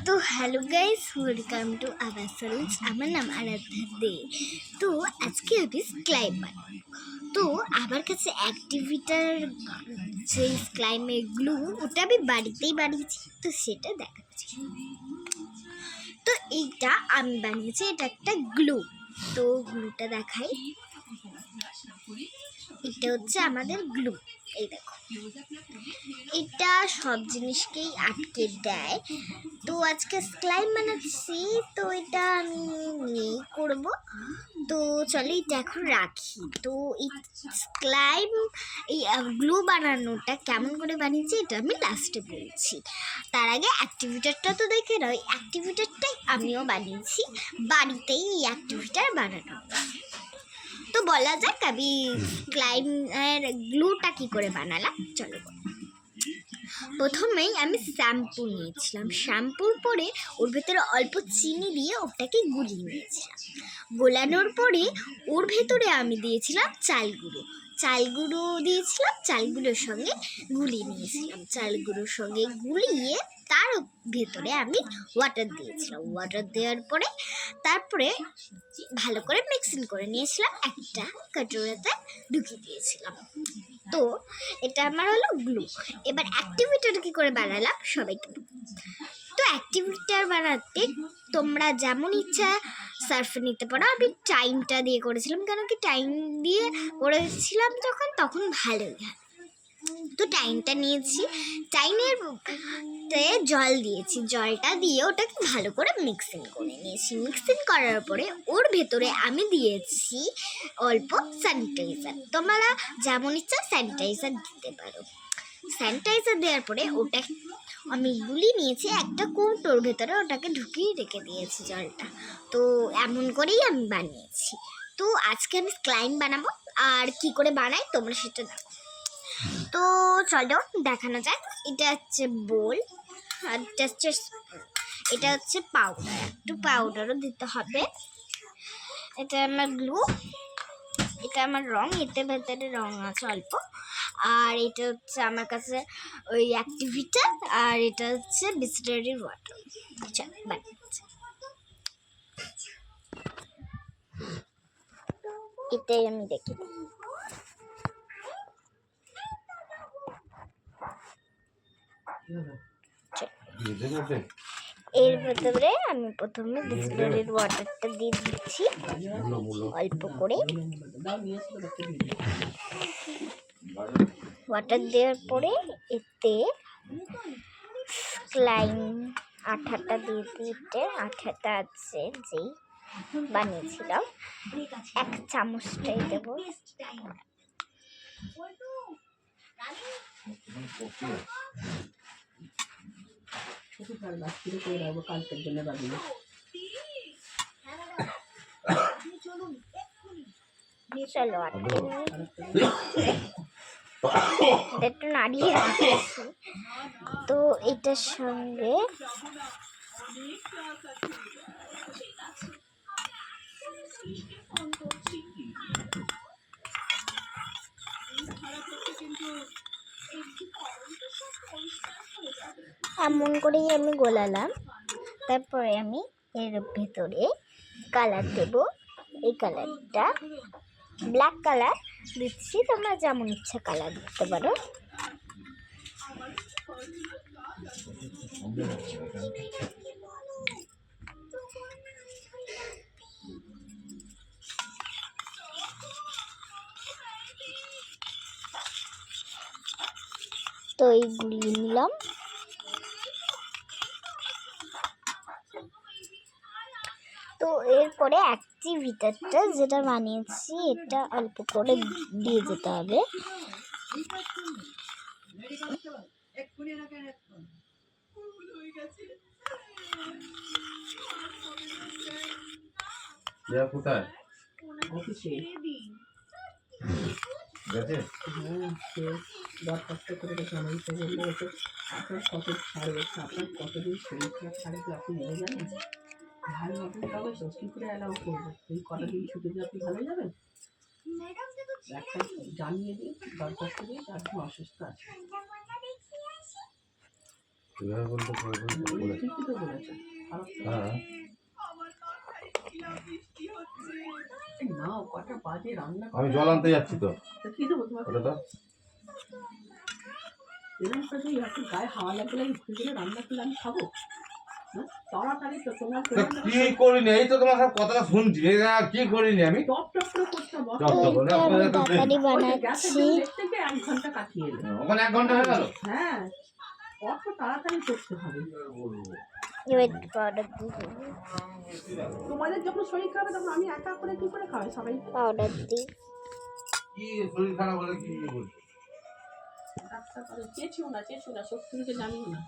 তো hello guys, welcome to our channel. আমার নাম আরাধ্যা দে। তো আজকে আমি স্লাইম বানাবো। তো আমার কাছে অ্যাক্টিভিটার যে স্লাইমের গ্লু, ওটা আমি বাড়িতেই বানিয়েছি, তো সেটা দেখাচ্ছি। তো এইটা আমি বানিয়েছি, এটা একটা গ্লু। তো গ্লুটা দেখাই। এটা হচ্ছে আমাদের গ্লু। এই দেখো, এটা সব জিনিসকেই আটকে দেয়। তো আজকে স্লাইম বানাচ্ছি, তো এটা আমি নিয়েই করব। তো চলো এটা এখন রাখি। তো এই স্লাইম, এই গ্লু বানানোটা কেমন করে বানিয়েছি এটা আমি লাস্টে বলছি। তার আগে অ্যাক্টিভিটারটা তো দেখে নাও। এই অ্যাক্টিভিটারটাই আমিও বানিয়েছি, বাড়িতেই এই অ্যাক্টিভিটার বানানো। তো বলা যাক আমি স্লাইমের গ্লুটা কি করে বানালাম, চলো। প্রথমেই আমি শ্যাম্পু নিয়েছিলাম, শ্যাম্পুর পরে ওর ভেতরে অল্প চিনি দিয়ে ওটাকে গুলিয়ে নিয়েছিলাম। গোলানোর পরে ওর ভেতরে আমি দিয়েছিলাম চাল গুঁড়ো দিয়েছিলাম, চাল গুঁড়োর সঙ্গে গুলিয়ে নিয়েছিলাম। চাল গুঁড়োর সঙ্গে গুলিয়ে তার ভেতরে আমি ওয়াটার দিয়েছিলাম। ওয়াটার দেওয়ার পরে তারপরে ভালো করে মিক্সিং করে নিয়েছিলাম, একটা কাটোরাতে ঢুকিয়ে দিয়েছিলাম। তো এটা আমার হলো গ্লু। এবার অ্যাক্টিভিটার কি করে বানালাম সবাইকে। তো অ্যাক্টিভিটার বানাতে তোমরা যেমন ইচ্ছা সার্ফ নিতে পারো। আমি টাইমটা দিয়ে করেছিলাম, কেন কি টাইম দিয়ে করেছিলাম তখন ভালোই হয়। তো টাইমটা নিয়েছি, টাইমের জল দিয়েছি, জলটা দিয়ে ওটাকে ভালো করে মিক্সিং করে নিয়েছি। মিক্সিং করার পরে ওর ভেতরে আমি দিয়েছি অল্প স্যানিটাইজার। তোমরা যেমন ইচ্ছা স্যানিটাইজার দিতে পারো। স্যানিটাইজার দেওয়ার পরে ওটা আমি গুলিয়ে নিয়েছি একটা কৌটোর ভেতরে, ওটাকে ঢুকিয়ে রেখে দিয়েছি জলটা। তো এমন করেই আমি বানিয়েছি। তো আজকে আমি স্লাইম বানাবো, আর কি করে বানাই তোমরা সেটা দেখো। তো চলো দেখানো যাক। এটা হচ্ছে বোল, আর এটা হচ্ছে পাউডার, একটু পাউডারও দিতে হবে। এটা আমার গ্লু, এটা আমার রং, এতে ভেতরে রং আছে অল্প। আর এটা হচ্ছে আমার কাছে ওই অ্যাক্টিভিটার, আর এটা হচ্ছে বিসলারি ওয়াটার। চল বানাচ্ছি। এটাই আমি দেখি। এর ভেতরে আমি প্রথমে বিসলারির ওয়াটারটা দিয়ে দিচ্ছি অল্প করে। ওয়াটার দেওয়ার পরে এতে স্লাইম আঠাটা দিয়ে দিতে, আঠাটা আছে যেই বানিয়েছিলাম, এক চামচটাই দেবো। কালকের জন্য চলো একটু নাড়িয়ে রাখছি। তো এটার সঙ্গে এমন করেই আমি গোলালাম। তারপরে আমি এর ভেতরে কালার দেব। এই কালারটা ব্ল্যাক কালার দিচ্ছি, তোমরা যেমন ইচ্ছা কালার দিতে পারো। তো এই গুলিয়ে নিলাম। তো এরপরে অ্যাক্টিভিটারটা যেটা বানিয়েছি এটা অল্প করে দিয়ে যেতে হবে। কোথায় অফিসে গেছে? দরখাস্ত করে রেখে আমি তো বললে আপনার কত ছাড়বে, আপনার কতদিন শরীর খারাপ ছাড়বে আপনি নিয়ে জানেন? ভালো আপনি তবে কি করে অ্যালাউ করবো? এই কটা দিন ছুটি দিয়ে আপনি ভালো যাবেন? একটা জানিয়ে দিন, দরখাস্ত দিয়ে আপনি অসুস্থ আছেন। এভাবে বলতে বলে ঠিকই তো বলেছে, খারাপ তো হ্যাঁ না। কটা বাজে রান্না আমি জল আনতে যাচ্ছি তো তা কি দেবো তোমাকে? ওটা তো এরকম করে একটু গায়ে হাওয়া লাগলে আমি ঘুরে ঘুরে রান্না করলে আমি খাবো? হ্যাঁ, তাড়াতাড়ি তো তোমার তা কি করিনি, এই তো তোমার সব কথাটা শুনছি, এই আর কি করিনি আমি। টপ টপ করে করতে হবে। টপ টপ করে আমি আপনাদের তো তরকারি গ্যাসের বানাচ্ছি। লেগ থেকে 1 ঘন্টা কাটিয়ে এলো। ওখানে 1 ঘন্টা হয়ে গেল। হ্যাঁ, অত তাড়াতাড়ি করতে হবে। এবার একটু পাউডার দিয়ে দেবো। তোমাদের যখন শরীর খারাপ তখন আমি একা করে কি করে খাবে সবাই? পাউডার দিই। কি শরীর খারাপ হলে কি বলছো? ডাক্তার করে চেয়েছিও না শক্তিকে জানিও না।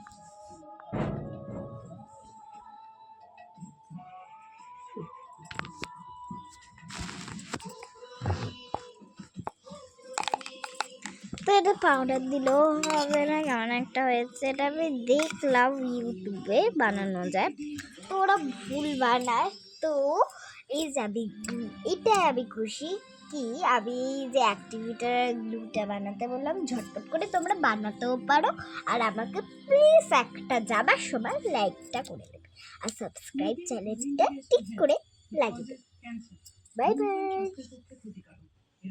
তো এটা পাউডার দিলেও হবে না, কেমন একটা হয়েছে। এটা আমি দেখলাম ইউটিউবে বানানো যায়, তো ওরা ভুল বানায়। তো এই যে এটাই আমি খুশি কি আমি এই যে অ্যাক্টিভিটার গ্লুটা বানাতে বললাম, ঝটপট করে তোমরা বানাতেও পারো। আর আমাকে প্লিজ একটা যাবার সময় লাইকটা করে দেবে আর সাবস্ক্রাইব চ্যানেলটা টিক করে লাগিয়ে দেবে। Bye bye.